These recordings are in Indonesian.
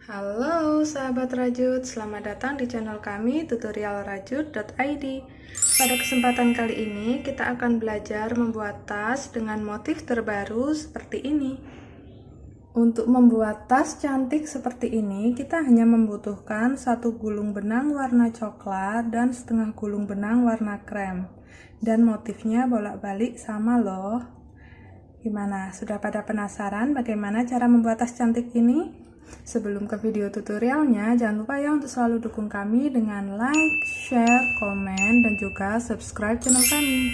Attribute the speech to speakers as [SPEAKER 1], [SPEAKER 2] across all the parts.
[SPEAKER 1] Halo sahabat rajut, selamat datang di channel kami tutorialrajut.id. Pada kesempatan kali ini kita akan belajar membuat tas dengan motif terbaru seperti ini. Untuk membuat tas cantik seperti ini, kita hanya membutuhkan satu gulung benang warna coklat dan setengah gulung benang warna krem. Dan motifnya bolak-balik sama loh. Gimana? Sudah pada penasaran bagaimana cara membuat tas cantik ini? Sebelum ke video tutorialnya, jangan lupa ya untuk selalu dukung kami dengan like, share, komen, dan juga subscribe channel kami.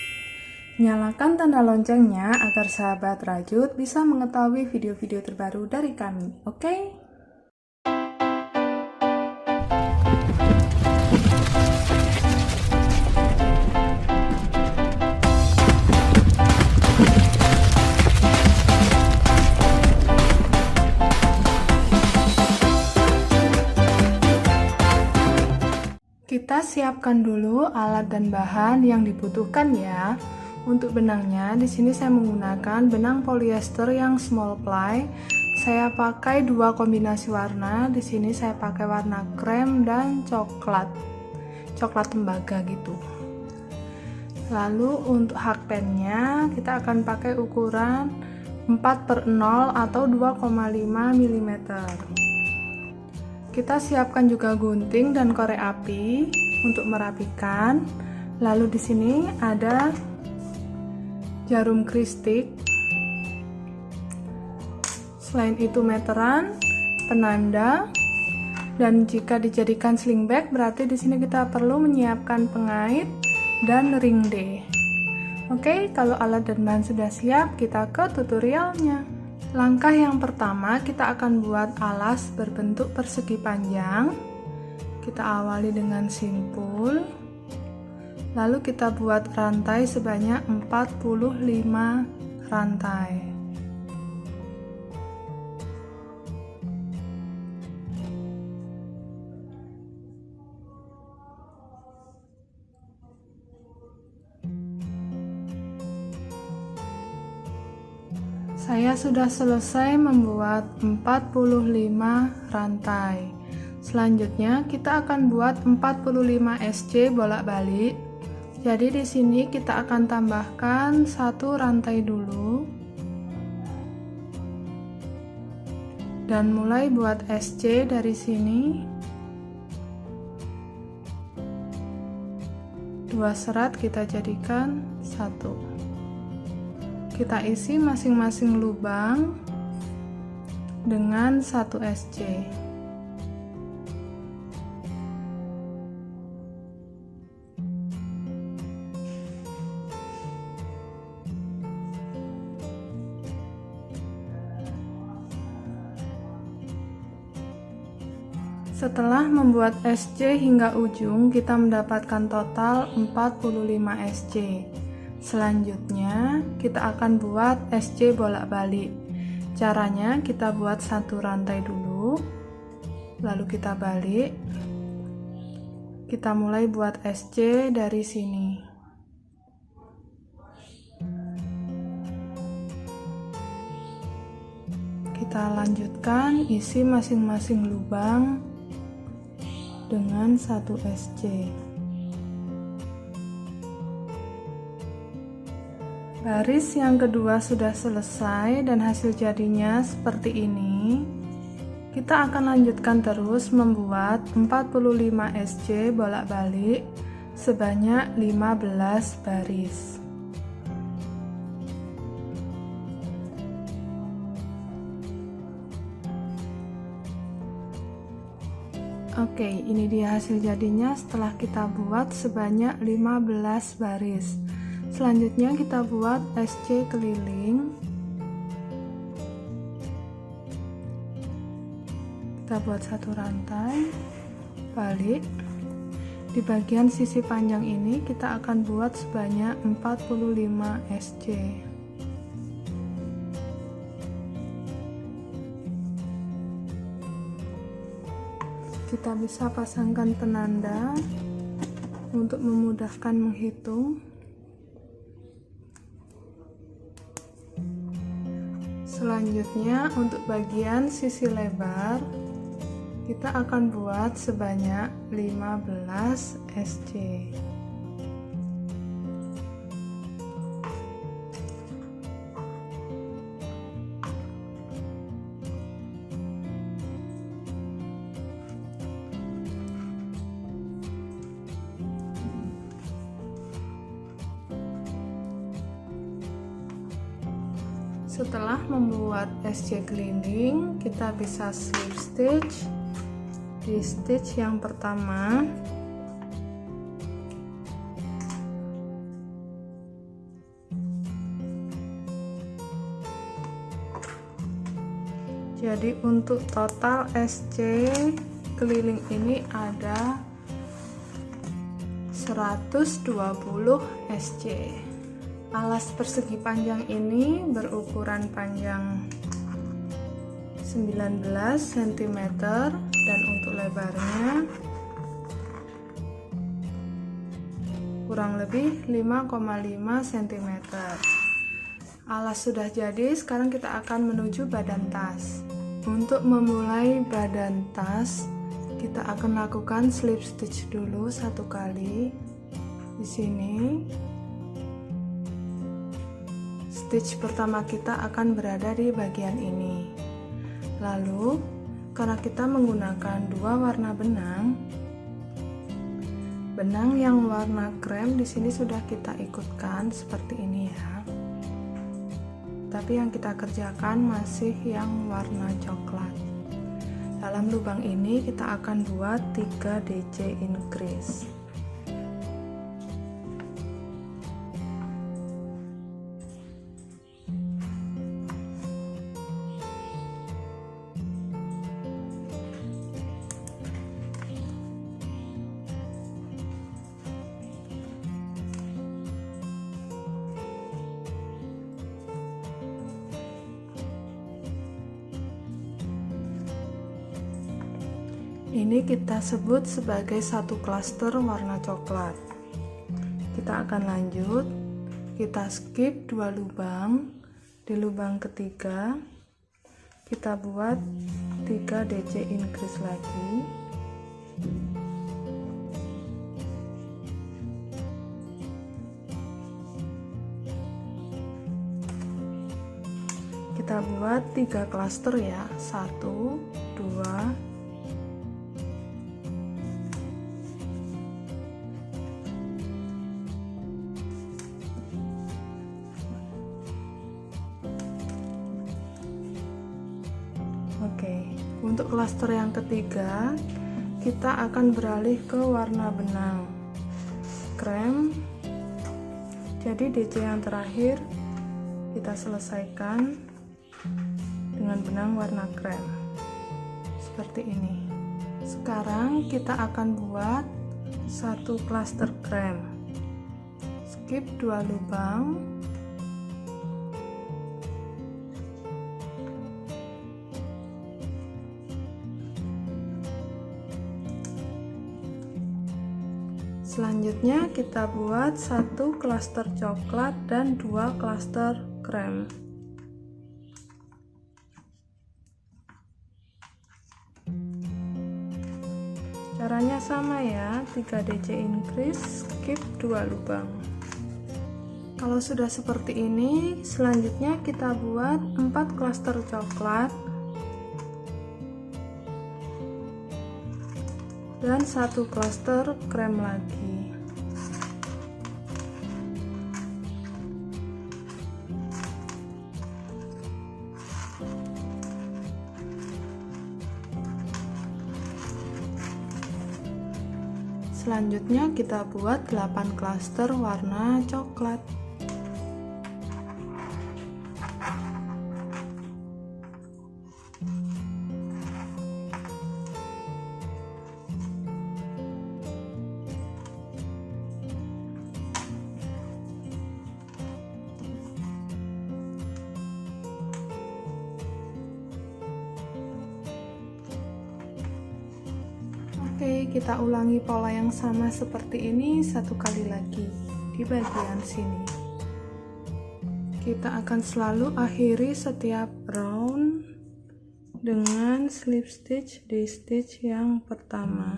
[SPEAKER 1] Nyalakan tanda loncengnya agar sahabat rajut bisa mengetahui video-video terbaru dari kami, oke? Kita siapkan dulu alat dan bahan yang dibutuhkan ya. Untuk benangnya, di sini saya menggunakan benang polyester yang small ply. Saya pakai dua kombinasi warna. Di sini saya pakai warna krem dan coklat tembaga gitu. Lalu untuk hakpennya kita akan pakai ukuran 4/0 atau 2,5 mm. Kita siapkan juga gunting dan korek api untuk merapikan. Lalu di sini ada jarum kristik. Selain itu meteran, penanda, dan jika dijadikan sling bag berarti di sini kita perlu menyiapkan pengait dan ring D. Oke, kalau alat dan bahan sudah siap, kita ke tutorialnya. Langkah yang pertama, kita akan buat alas berbentuk persegi panjang. Kita awali dengan simpul. Lalu kita buat rantai sebanyak 45 rantai. Saya sudah selesai membuat 45 rantai. Selanjutnya kita akan buat 45 SC bolak-balik. Jadi di sini kita akan tambahkan satu rantai dulu. Dan mulai buat SC dari sini. 2 serat kita jadikan 1. Kita isi masing-masing lubang dengan 1 SC. Setelah membuat SC hingga ujung, kita mendapatkan total 45 SC. Selanjutnya, kita akan buat SC bolak-balik. Caranya, kita buat satu rantai dulu, lalu kita balik. Kita mulai buat SC dari sini. Kita lanjutkan isi masing-masing lubang dengan 1 SC. Baris yang kedua sudah selesai dan hasil jadinya seperti ini. Kita akan lanjutkan terus membuat 45 SC bolak-balik sebanyak 15 baris. Oke, ini dia hasil jadinya setelah kita buat sebanyak 15 baris. Selanjutnya kita buat SC keliling. Kita buat satu rantai, balik. Di bagian sisi panjang ini kita akan buat sebanyak 45 SC. Kita bisa pasangkan penanda untuk memudahkan menghitung. Selanjutnya untuk bagian sisi lebar Kita akan buat sebanyak 15 SC. Setelah membuat SC keliling, kita bisa slip stitch di stitch yang pertama. Jadi untuk total SC keliling ini ada 120 SC. Alas persegi panjang ini berukuran panjang 19 cm dan untuk lebarnya kurang lebih 5,5 cm. Alas sudah jadi, sekarang kita akan menuju badan tas. Untuk memulai badan tas, kita akan lakukan slip stitch dulu satu kali di sini. Stitch pertama kita akan berada di bagian ini. Lalu, karena kita menggunakan dua warna benang yang warna krem di sini sudah kita ikutkan seperti ini ya. Tapi yang kita kerjakan masih yang warna coklat. Dalam lubang ini kita akan buat 3 DC increase. Ini kita sebut sebagai satu klaster warna coklat. Kita akan lanjut, kita skip 2 lubang. Di lubang ketiga kita buat 3 DC increase lagi. Kita buat 3 klaster ya, 1, 2, Oke, untuk klaster yang ketiga kita akan beralih ke warna benang krem. Jadi DC yang terakhir kita selesaikan dengan benang warna krem seperti ini. Sekarang kita akan buat satu klaster krem. Skip 2 lubang. Selanjutnya kita buat satu klaster coklat dan 2 klaster krem. Caranya sama ya, 3 DC increase, skip 2 lubang. Kalau sudah seperti ini, selanjutnya kita buat 4 klaster coklat dan 1 klaster krem lagi. Selanjutnya kita buat 8 klaster warna coklat. Oke, kita ulangi pola yang sama seperti ini satu kali lagi di bagian sini. Kita akan selalu akhiri setiap round dengan slip stitch di stitch yang pertama.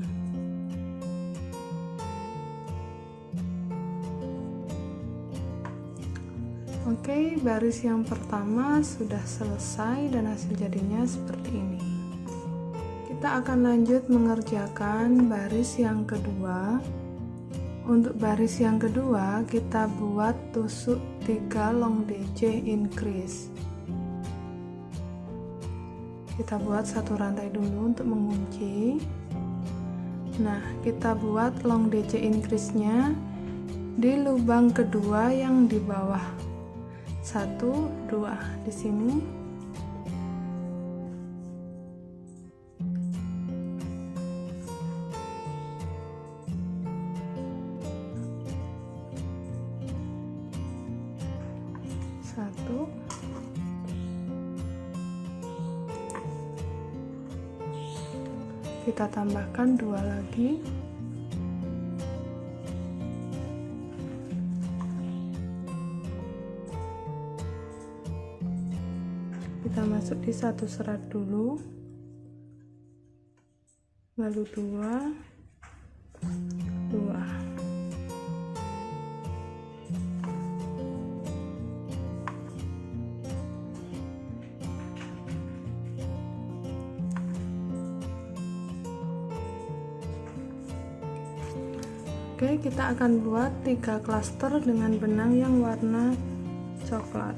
[SPEAKER 1] Oke, baris yang pertama sudah selesai dan hasil jadinya seperti ini. Kita akan lanjut mengerjakan baris yang kedua. Untuk baris yang kedua, kita buat tusuk 3 long DC increase. Kita buat satu rantai dulu untuk mengunci. Nah, kita buat long DC increase-nya di lubang kedua yang di bawah. 1, 2 di sini. Satu. Kita tambahkan 2 lagi. Kita masuk di satu serat dulu, lalu 2, 2. Oke, kita akan buat 3 klaster dengan benang yang warna coklat.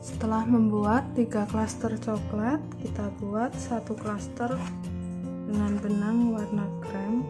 [SPEAKER 1] Setelah membuat 3 klaster coklat, kita buat 1 klaster dengan benang warna krem.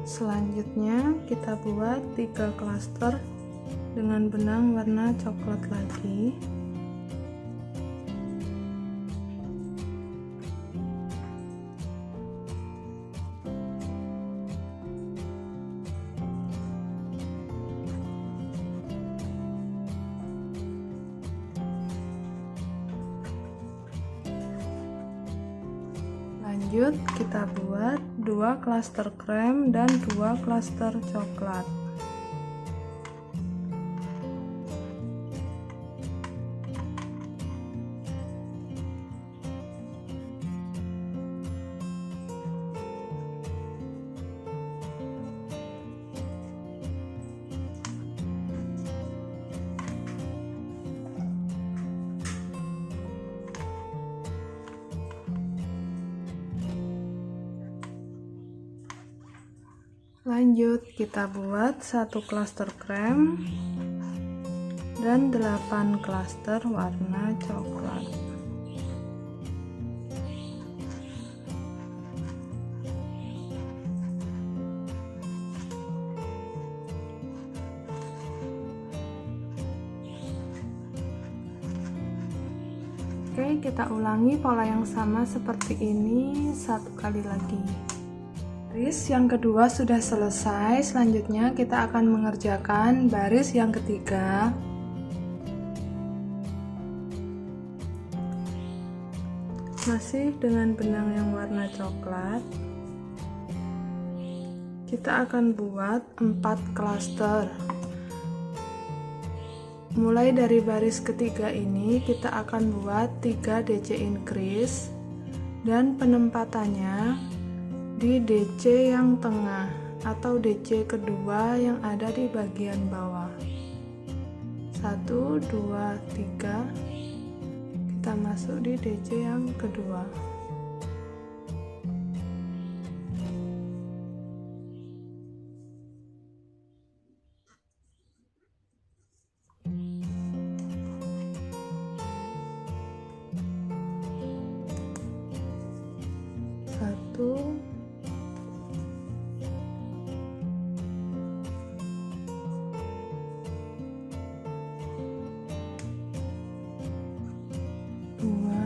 [SPEAKER 1] Selanjutnya kita buat 3 klaster dengan benang warna coklat lagi. Lanjut kita buat 2 klaster krem dan 2 klaster coklat. Lanjut kita buat 1 klaster krem dan 8 klaster warna coklat. Oke, kita ulangi pola yang sama seperti ini 1 kali lagi. Baris yang kedua sudah selesai, selanjutnya kita akan mengerjakan baris yang ketiga. Masih dengan benang yang warna coklat, kita akan buat 4 klaster. Mulai dari baris ketiga ini kita akan buat 3 DC increase dan penempatannya di DC yang tengah atau DC kedua yang ada di bagian bawah. 1, 2, 3. kita masuk di DC yang kedua. Satu, dua,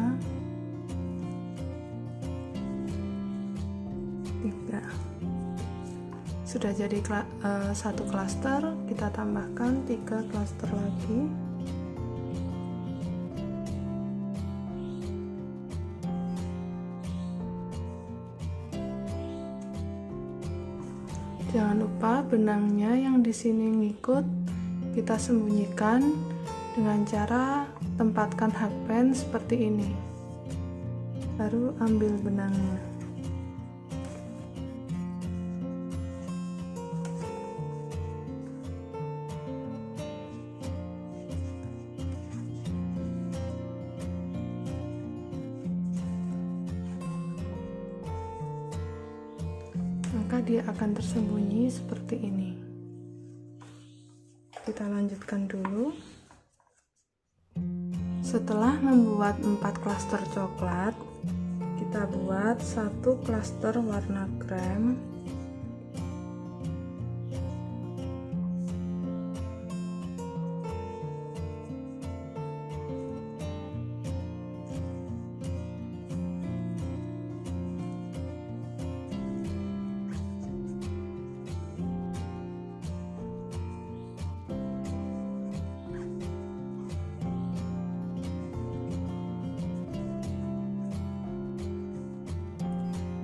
[SPEAKER 1] tiga. Sudah jadi satu klaster, kita tambahkan 3 klaster lagi. Jangan lupa benangnya yang di sini ngikut kita sembunyikan dengan cara tempatkan hakpen seperti ini. Baru ambil benangnya. Maka dia akan tersembunyi seperti ini. Kita lanjutkan dulu. Setelah membuat 4 klaster coklat, kita buat 1 klaster warna krem,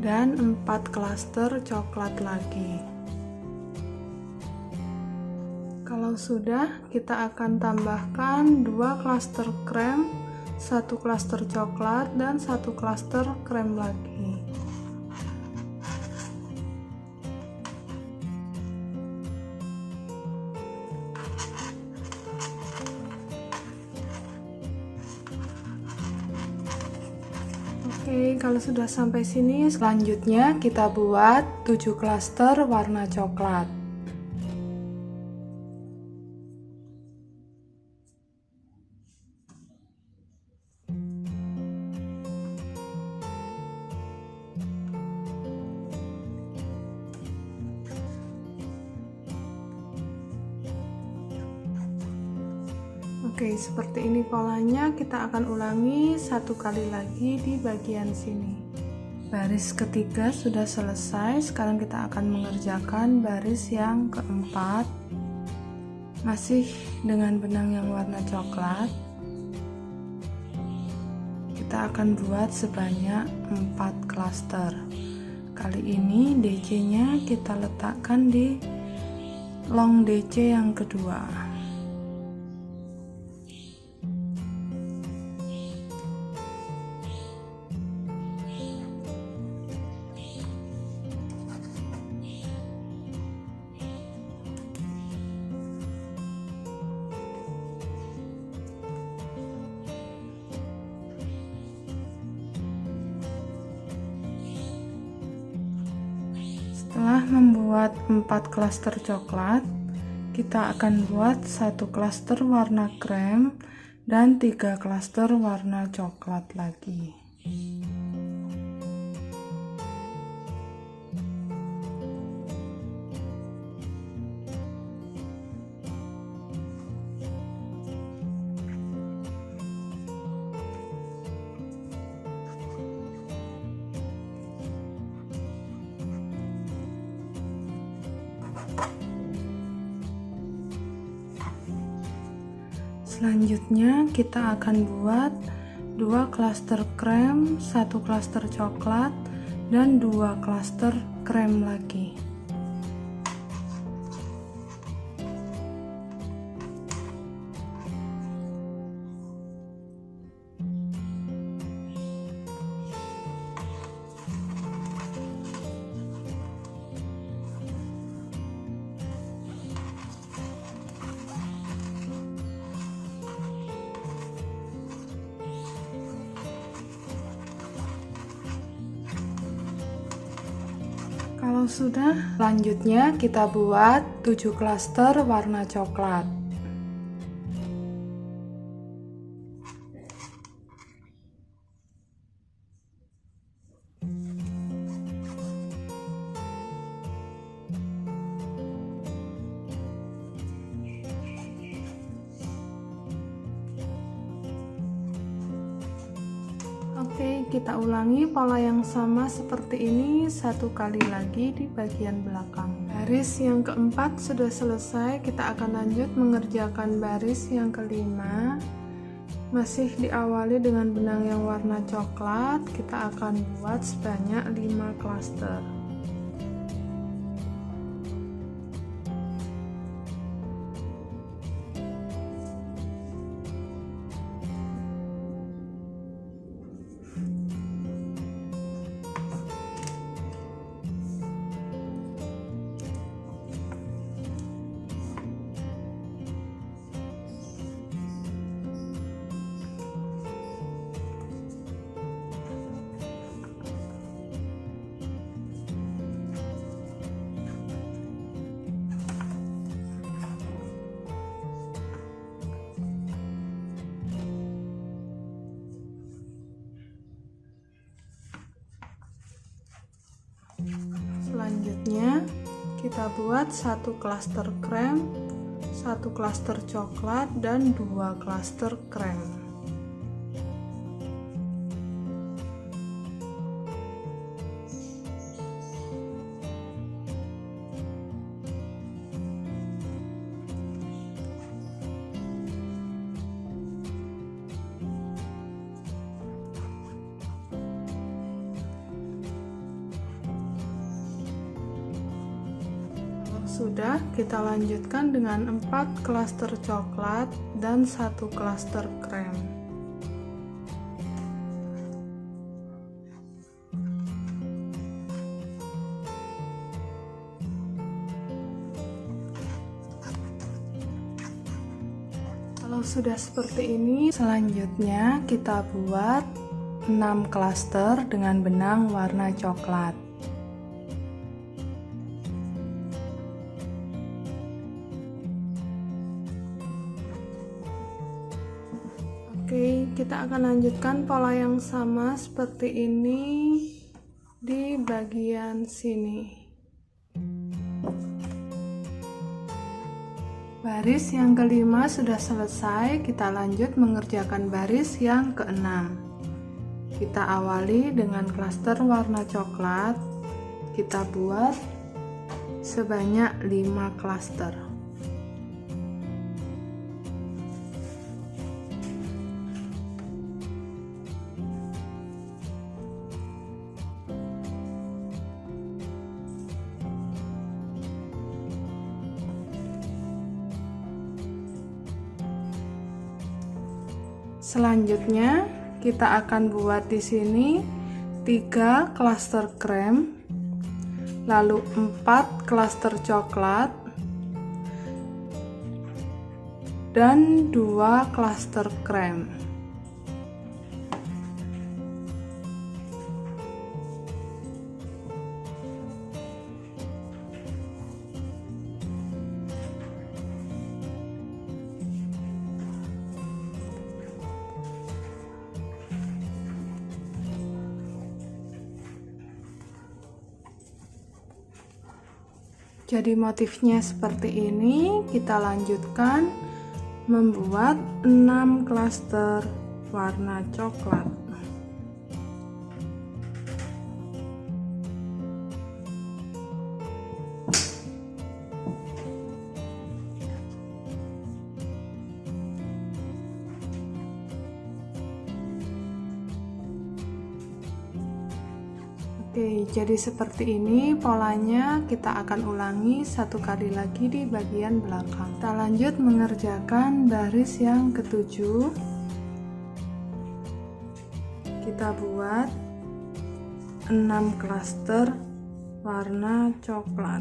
[SPEAKER 1] dan 4 klaster coklat lagi. Kalau sudah, kita akan tambahkan 2 klaster krem, 1 klaster coklat, dan 1 klaster krem lagi. Oke, kalau sudah sampai sini, selanjutnya kita buat 7 klaster warna coklat. Oke, seperti ini polanya. Kita akan ulangi 1 kali lagi di bagian sini. Baris ketiga sudah selesai. Sekarang kita akan mengerjakan baris yang keempat, masih dengan benang yang warna coklat. Kita akan buat sebanyak 4 klaster. Kali ini DC nya kita letakkan di long DC yang kedua. Setelah membuat 4 klaster coklat, kita akan buat 1 klaster warna krem dan 3 klaster warna coklat lagi. Selanjutnya kita akan buat 2 klaster krem, 1 klaster coklat, dan 2 klaster krem lagi. Kalau sudah, selanjutnya kita buat 7 klaster warna coklat. Oke, kita ulangi pola yang sama seperti ini 1 kali lagi di bagian belakang. Baris yang keempat sudah selesai, kita akan lanjut mengerjakan baris yang kelima. Masih diawali dengan benang yang warna coklat, kita akan buat sebanyak 5 klaster. Selanjutnya kita buat 1 klaster krem, 1 klaster coklat, dan 2 klaster krem. Sudah, kita lanjutkan dengan 4 klaster coklat dan 1 klaster krem. Kalau sudah seperti ini, selanjutnya kita buat 6 klaster dengan benang warna coklat. Oke, kita akan lanjutkan pola yang sama seperti ini di bagian sini. Baris yang kelima sudah selesai, kita lanjut mengerjakan baris yang keenam. Kita awali dengan klaster warna coklat, kita buat sebanyak 5 klaster. Selanjutnya kita akan buat di sini 3 klaster krem, lalu 4 klaster coklat, dan 2 klaster krem. Jadi motifnya seperti ini, kita lanjutkan membuat 6 klaster warna coklat. Oke, jadi seperti ini polanya, kita akan ulangi 1 kali lagi di bagian belakang. Kita lanjut mengerjakan baris yang ketujuh. Kita buat 6 klaster warna coklat.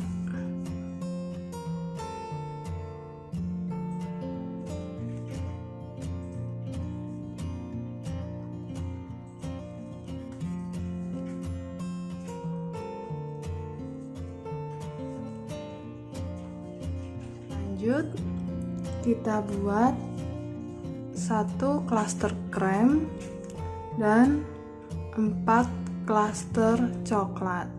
[SPEAKER 1] lanjut kita buat 1 klaster krem dan 4 klaster coklat.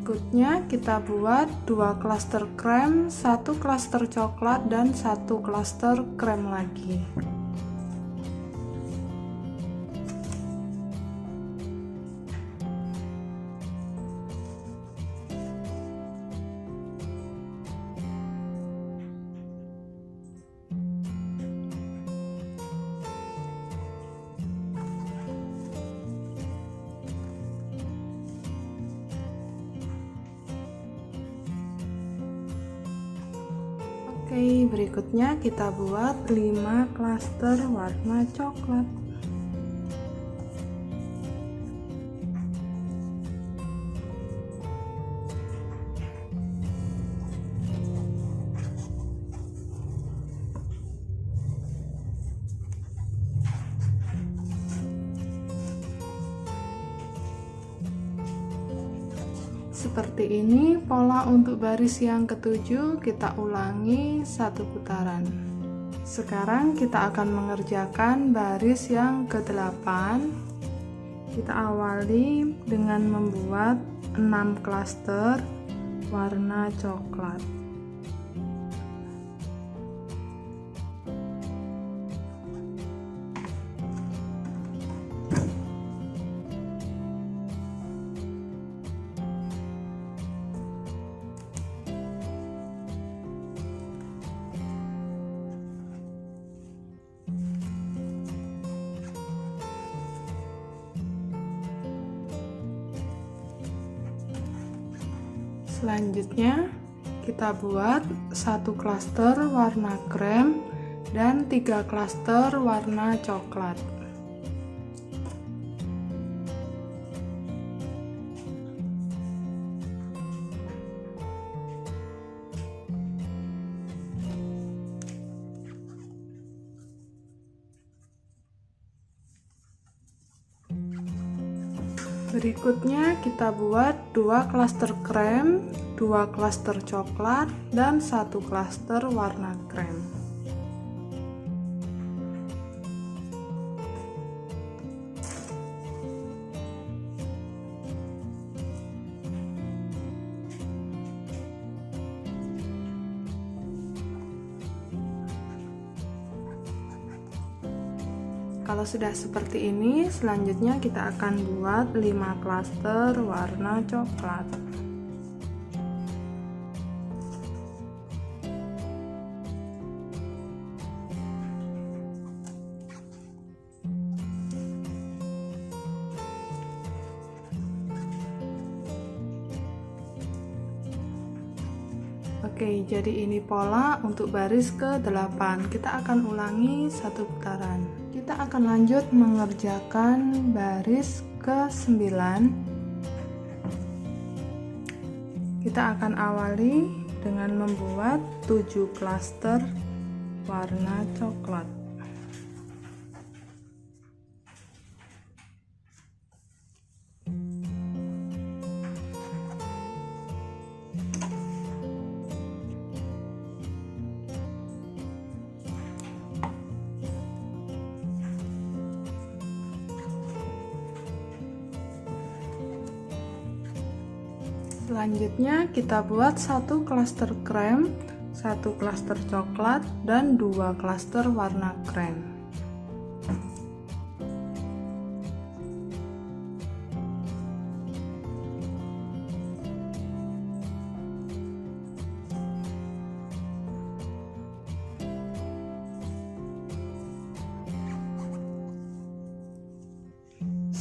[SPEAKER 1] Berikutnya kita buat 2 klaster krem, 1 klaster coklat dan 1 klaster krem lagi. Oke, berikutnya kita buat 5 klaster warna coklat. Seperti ini pola untuk baris yang ketujuh, kita ulangi 1 putaran. Sekarang kita akan mengerjakan baris yang ke-8. Kita awali dengan membuat 6 klaster warna coklat. Selanjutnya kita buat 1 klaster warna krem dan 3 klaster warna coklat. Berikutnya kita buat 2 klaster krem, 2 klaster coklat, dan 1 klaster warna krem. Kalau sudah seperti ini, selanjutnya kita akan buat 5 klaster warna coklat. Oke, jadi ini pola untuk baris ke-8. Kita akan ulangi 1 putaran. Kita akan lanjut mengerjakan baris ke-9. Kita akan awali dengan membuat 7 klaster warna coklat. Selanjutnya kita buat 1 klaster krem, 1 klaster coklat, dan 2 klaster warna krem.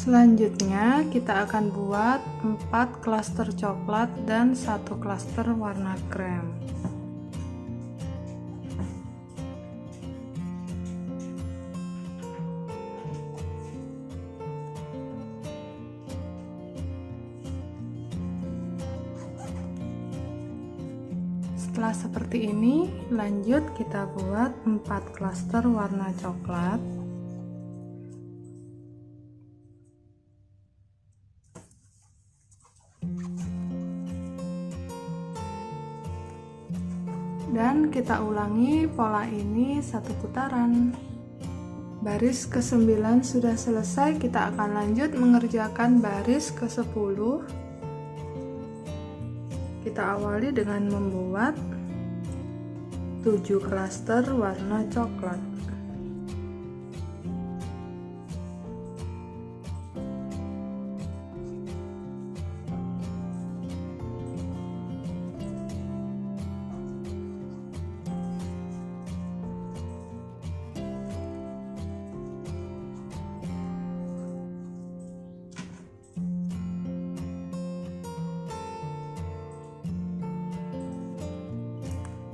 [SPEAKER 1] Selanjutnya kita akan buat 4 klaster coklat dan 1 klaster warna krem. Setelah seperti ini, lanjut kita buat 4 klaster warna coklat. Dan kita ulangi pola ini 1 putaran. Baris ke-9 sudah selesai, kita akan lanjut mengerjakan baris ke-10. Kita awali dengan membuat 7 klaster warna coklat.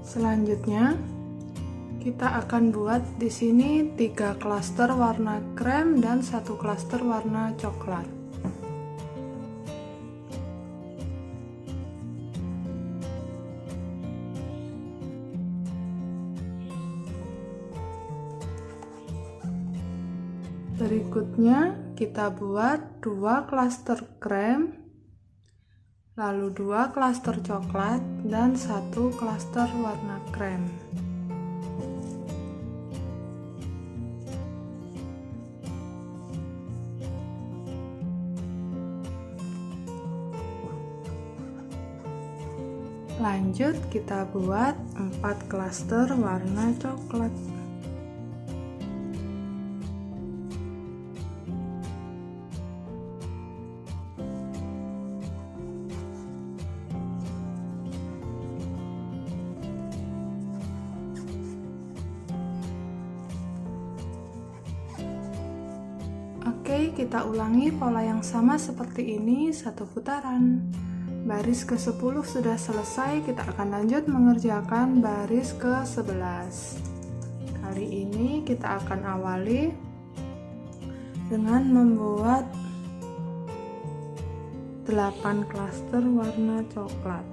[SPEAKER 1] Selanjutnya, kita akan buat di sini 3 klaster warna krem dan 1 klaster warna coklat. Berikutnya, kita buat 2 klaster krem, lalu 2 klaster coklat dan 1 klaster warna krem. Lanjut kita buat 4 klaster warna coklat. Oke, kita ulangi pola yang sama seperti ini 1 putaran. Baris ke-10 sudah selesai, kita akan lanjut mengerjakan baris ke-11. Kali ini kita akan awali dengan membuat 8 klaster warna coklat.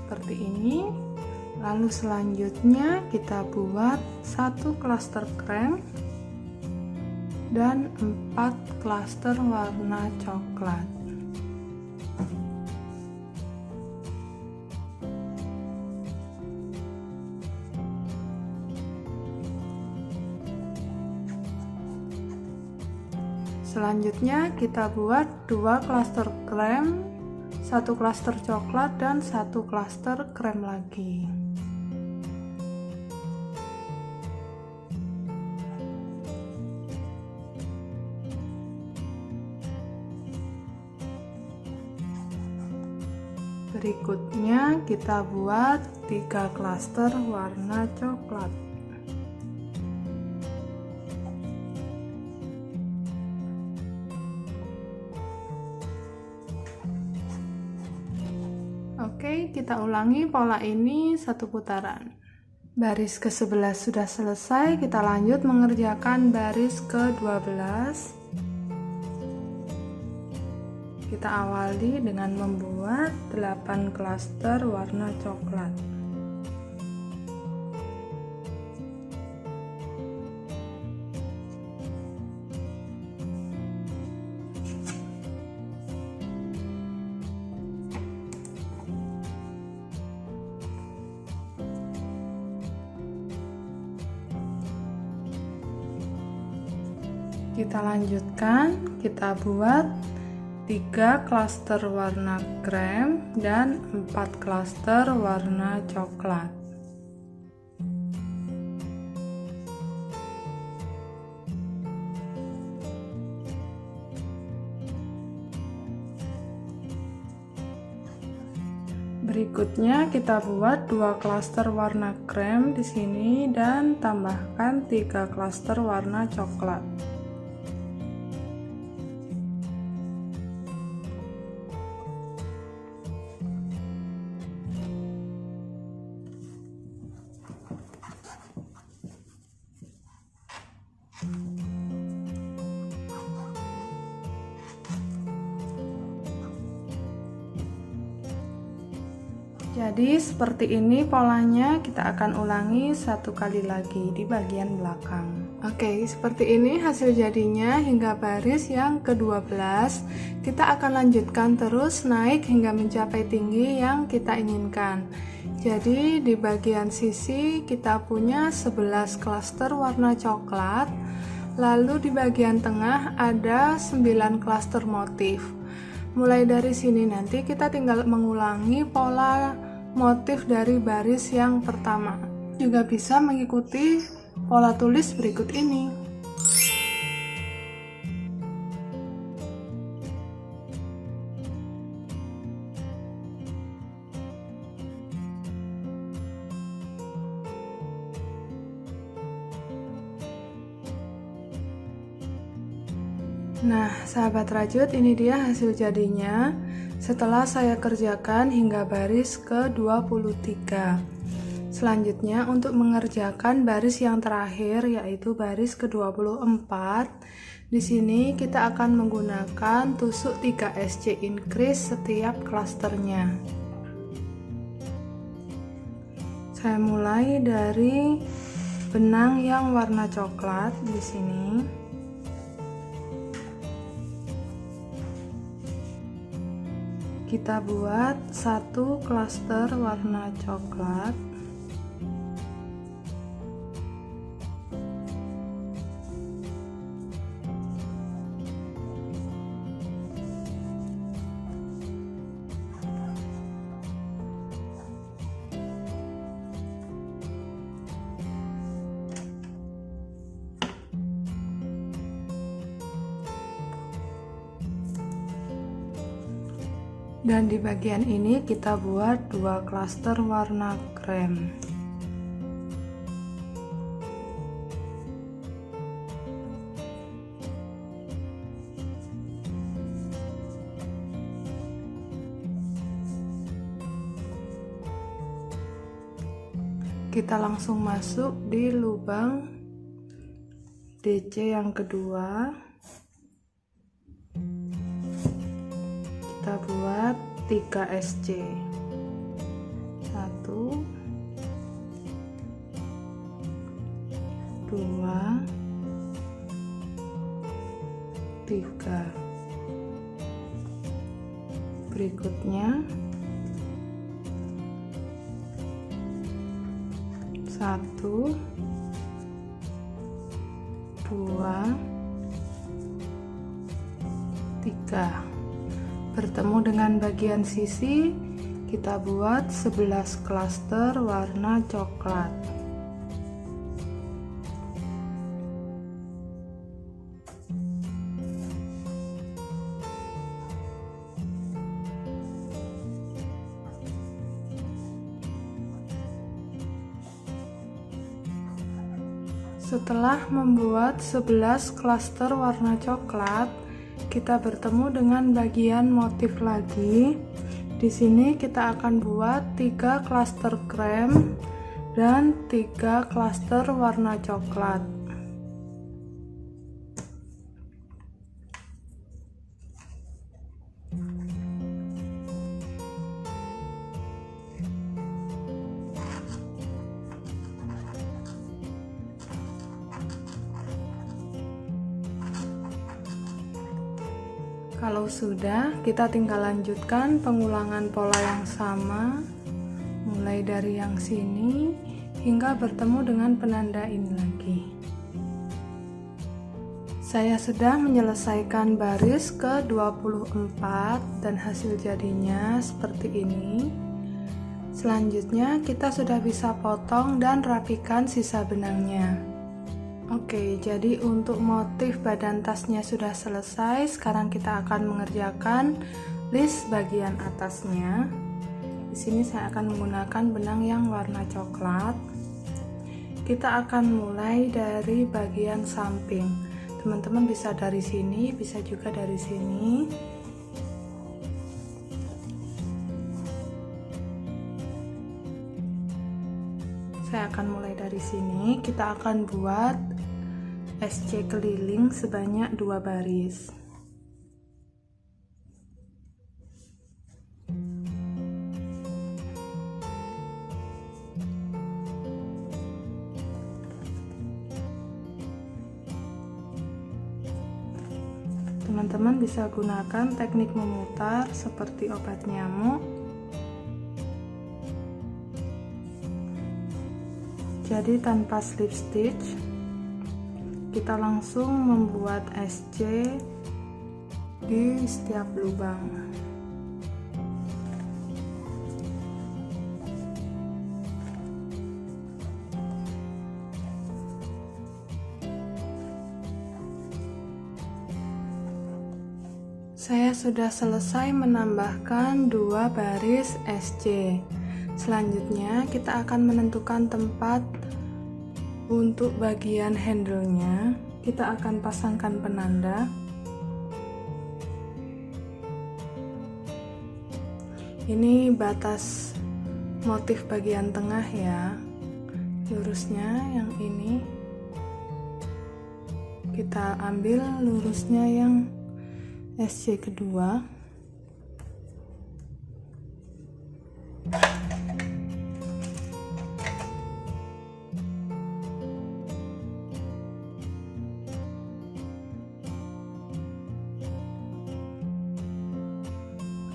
[SPEAKER 1] Seperti ini. Lalu selanjutnya kita buat 1 klaster krem dan 4 klaster warna coklat. Selanjutnya kita buat 2 klaster krem, 1 klaster coklat dan 1 klaster krem lagi. Berikutnya kita buat 3 klaster warna coklat. Oke, kita ulangi pola ini 1 putaran. Baris ke-11 sudah selesai, kita lanjut mengerjakan baris ke-12. Kita awali dengan membuat 8 klaster warna coklat. Kita lanjutkan, kita buat 3 klaster warna krem dan 4 klaster warna coklat. Berikutnya kita buat 2 klaster warna krem di sini dan tambahkan 3 klaster warna coklat. Jadi seperti ini polanya, kita akan ulangi 1 kali lagi di bagian belakang. Oke, seperti ini hasil jadinya hingga baris yang ke-12. Kita akan lanjutkan terus naik hingga mencapai tinggi yang kita inginkan. Jadi di bagian sisi kita punya 11 klaster warna coklat. Lalu di bagian tengah ada 9 klaster motif. Mulai dari sini nanti kita tinggal mengulangi pola motif dari baris yang pertama. Juga bisa mengikuti pola tulis berikut ini. Nah, sahabat rajut, ini dia hasil jadinya setelah saya kerjakan hingga baris ke-23. Selanjutnya untuk mengerjakan baris yang terakhir yaitu baris ke-24. Di sini kita akan menggunakan tusuk 3 SC increase setiap klasternya. Saya mulai dari benang yang warna coklat di sini. Kita buat 1 klaster warna coklat, dan di bagian ini kita buat 2 klaster warna krem. Kita langsung masuk di lubang DC yang kedua. Kita buat 3 SC, 1 2 3. Berikutnya 1 2 3. Bertemu dengan bagian sisi, kita buat 11 klaster warna coklat. Setelah membuat 11 klaster warna coklat, kita bertemu dengan bagian motif lagi. Di sini kita akan buat 3 klaster krem dan 3 klaster warna coklat. Kalau sudah, kita tinggal lanjutkan pengulangan pola yang sama, mulai dari yang sini hingga bertemu dengan penanda ini lagi. Saya sudah menyelesaikan baris ke-24 dan hasil jadinya seperti ini. Selanjutnya kita sudah bisa potong dan rapikan sisa benangnya. Oke, jadi untuk motif badan tasnya sudah selesai. Sekarang kita akan mengerjakan list bagian atasnya. Di Di sini saya akan menggunakan benang yang warna coklat. Kita akan mulai dari bagian samping. Teman-teman bisa dari sini, bisa juga dari sini. Saya akan mulai dari sini. Kita akan buat SC keliling sebanyak 2 baris. Teman-teman bisa gunakan teknik memutar seperti obat nyamuk. Jadi tanpa slip stitch, kita langsung membuat SC di setiap lubang. Saya sudah selesai menambahkan 2 baris SC. Selanjutnya kita akan menentukan tempat untuk bagian handle-nya. Kita akan pasangkan penanda. Ini batas motif bagian tengah ya. Lurusnya yang ini. Kita ambil lurusnya yang SC kedua.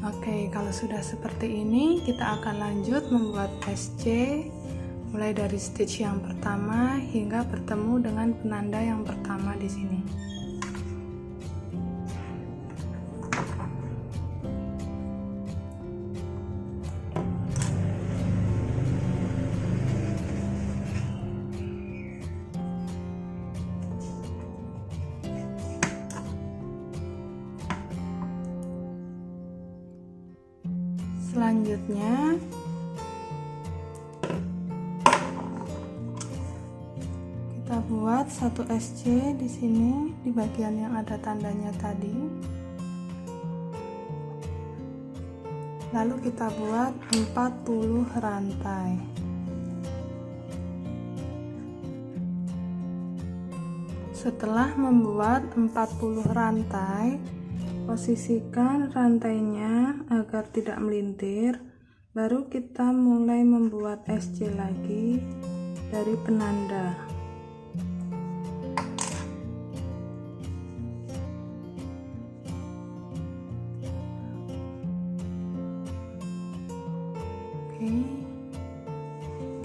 [SPEAKER 1] Oke, kalau sudah seperti ini, kita akan lanjut membuat SC mulai dari stitch yang pertama hingga bertemu dengan penanda yang pertama di sini. Selanjutnya kita buat 1 SC di sini di bagian yang ada tandanya tadi. Lalu kita buat 40 rantai. Setelah membuat 40 rantai, posisikan rantainya agar tidak melintir, baru kita mulai membuat SC lagi dari penanda. Oke,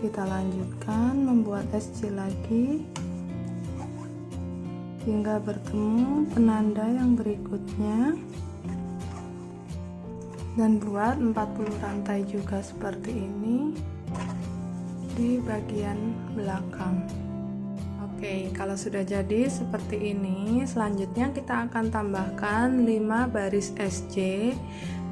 [SPEAKER 1] kita lanjutkan membuat SC lagi hingga bertemu penanda yang berikutnya, dan buat 40 rantai juga seperti ini di bagian belakang. Oke, kalau sudah jadi seperti ini, selanjutnya kita akan tambahkan 5 baris SC,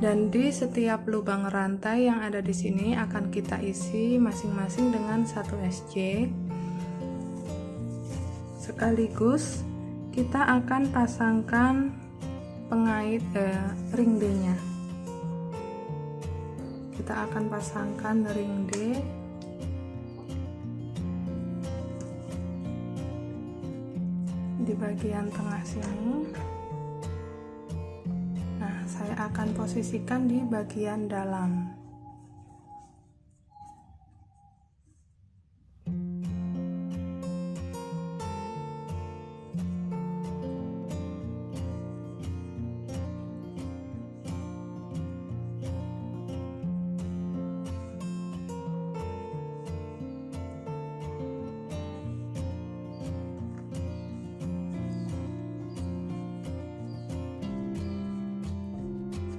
[SPEAKER 1] dan di setiap lubang rantai yang ada di sini akan kita isi masing-masing dengan 1 SC. Sekaligus kita akan pasangkan pengait ring D-nya. Kita akan pasangkan ring D di bagian tengah sini. Nah, saya akan posisikan di bagian dalam.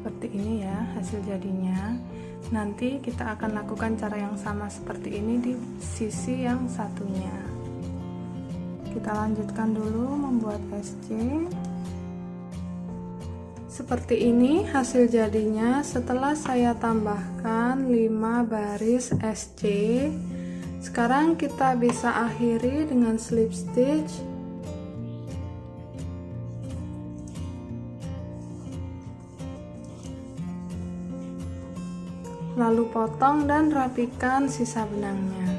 [SPEAKER 1] Seperti ini ya hasil jadinya. Nanti kita akan lakukan cara yang sama seperti ini di sisi yang satunya. Kita lanjutkan dulu membuat SC. Seperti ini hasil jadinya setelah saya tambahkan 5 baris SC. Sekarang kita bisa akhiri dengan slip stitch. Lalu potong dan rapikan sisa benangnya.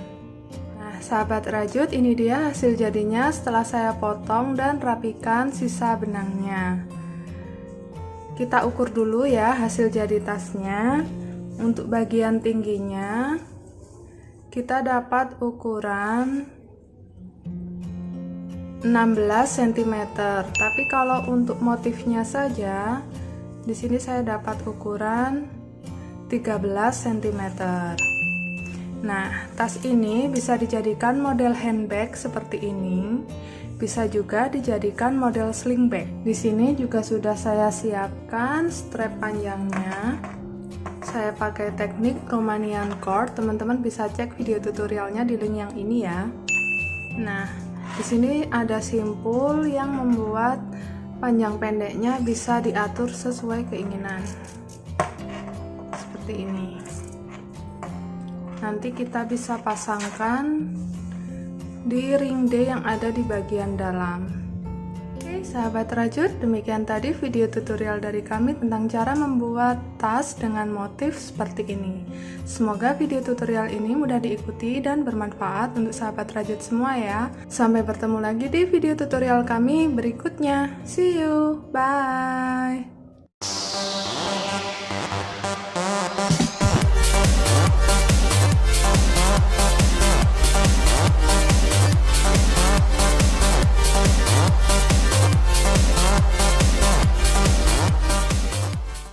[SPEAKER 1] Nah, sahabat rajut, ini dia hasil jadinya setelah saya potong dan rapikan sisa benangnya. Kita ukur dulu ya hasil jadi tasnya. Untuk bagian tingginya kita dapat ukuran 16 cm. Tapi kalau untuk motifnya saja, di sini saya dapat ukuran 13 cm. Nah, tas ini bisa dijadikan model handbag seperti ini. Bisa juga dijadikan model sling bag. Di sini juga sudah saya siapkan strap panjangnya. Saya pakai teknik Romanian cord. Teman-teman bisa cek video tutorialnya di link yang ini ya. Nah, di sini ada simpul yang membuat panjang pendeknya bisa diatur sesuai keinginan. Seperti ini. Nanti kita bisa pasangkan di ring D yang ada di bagian dalam. Oke, sahabat rajut, demikian tadi video tutorial dari kami tentang cara membuat tas dengan motif seperti ini. Semoga video tutorial ini mudah diikuti dan bermanfaat untuk sahabat rajut semua ya. Sampai bertemu lagi di video tutorial kami berikutnya. See you, bye.